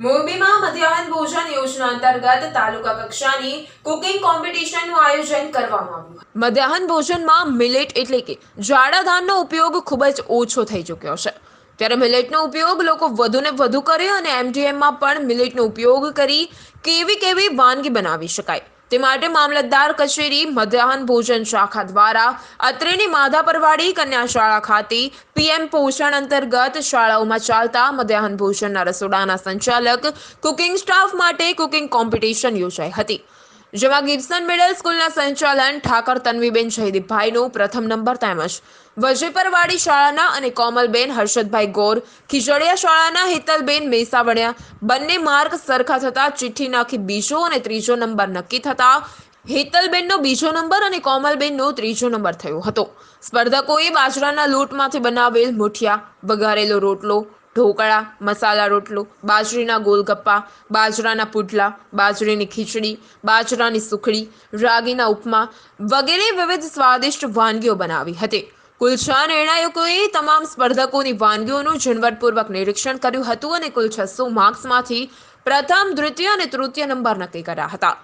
મોરબીમાં મધ્યાહન ભોજન યોજના અંતર્ગત તાલુકા કક્ષાની કુકિંગ કોમ્પિટિશનનું આયોજન કરવામાં આવ્યું. મધ્યાહન ભોજનમાં મિલેટ એટલે કે જાડા ધાનનો ઉપયોગ ખૂબ જ ઓછો થઈ ચૂક્યો છે. ત્યારે મિલેટનો ઉપયોગ લોકો વધુને વધુ કરે અને એમડીએમમાં પણ મિલેટનો ઉપયોગ કરી કેવી વાનગી બનાવી શકાય તે માટે મામલતદાર કચેરી મધ્યાહન ભોજન શાખા દ્વારા અત્રેની માધાપરવાડી કન્યા શાળા ખાતે પીએમ પોષણ અંતર્ગત શાળાઓમાં ચાલતા મધ્યાહન ભોજનના રસોડાના સંચાલક કુકિંગ સ્ટાફ માટે કુકિંગ કોમ્પિટિશન યોજાઈ હતી, જેમાં ગિબ્સન મિડલ સ્કૂલના સંચાલન ઠાકર તન્વીબેન જયદીપભાઈનો પ્રથમ નંબર તેમજ વજેપરવાડી શાળાના અને કોમલબેન હર્ષદભાઈ ગોર ખીજડીયા શાળાના હેતલબેન મેસાવણિયા બંને માર્ક સરખા થતા ચિઠ્ઠી નાખી બીજો અને ત્રીજો નંબર નક્કી થતા હેતલબેનનો બીજો નંબર અને કોમલબેનનો ત્રીજો નંબર થયો હતો. સ્પર્ધકોએ બાજરાના લોટમાંથી બનાવેલ મુઠિયા, વઘારેલો રોટલો, ઢોકળા, મસાલા રોટલો, બાજરીના ગોલગપ્પા, બાજરાના પુડલા, બાજરીની ખીચડી, બાજરાની સુખડી, રાગીના ઉપમા વગેરે વિવિધ સ્વાદિષ્ટ વાનગીઓ બનાવી હતી. કુલ 6 નિર્ણાયકોએ તમામ સ્પર્ધકોની વાનગીઓનું ઝીણવટપૂર્વક નિરીક્ષણ કર્યું હતું અને કુલ 600 માર્ક્સમાંથી પ્રથમ, દ્વિતીય અને તૃતીય નંબર નક્કી કર્યા હતા.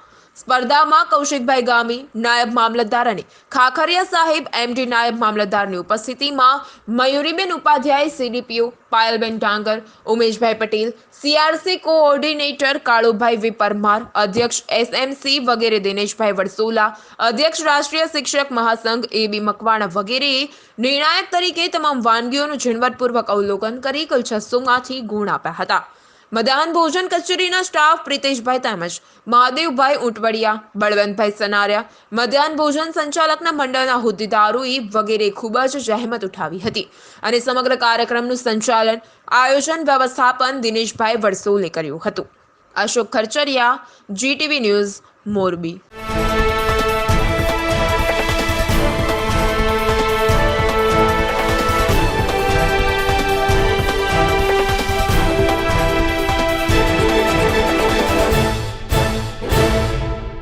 સ્પર્ધામાં કૌશિકભાઈ ગામી, નાયબ મામલતદાર અને ખાખરિયા સાહેબ એમડી નાયબ મામલતદારની ઉપસ્થિતિમાં મયુરીબેન ઉપાધ્યાય સીડીપીઓ, પાયલબેન ડાંગર, ઉમેશભાઈ પટેલ, સીઆરસી કોઓર્ડિનેટર કાળુભાઈ વી પરમાર, અધ્યક્ષ એસએમસી વગેરે દિનેશભાઈ વડસોલા, અધ્યક્ષ રાષ્ટ્રીય શિક્ષક મહાસંઘ એબી મકવાણા વગેરેએ નિર્ણાયક તરીકે તમામ વાનગીઓનું ઝીણવટપૂર્વક અવલોકન કરી કુલ 600માંથી ગુણ આપ્યા હતા. મધ્યાહન ભોજન કચેરીના સ્ટાફ પ્રિતેશભાઈ તેમજ મહાદેવભાઈ ઊંટવડિયા, બળવંતભાઈ સનારિયા, મધ્યાહન ભોજન સંચાલકના મંડળના હોદ્દેદારોએ વગેરે ખૂબ જ જહેમત ઉઠાવી હતી અને સમગ્ર કાર્યક્રમનું સંચાલન, આયોજન, વ્યવસ્થાપન દિનેશભાઈ વડસોલે કર્યું હતું. Ashok Kharachariya, GTV news, Morbi.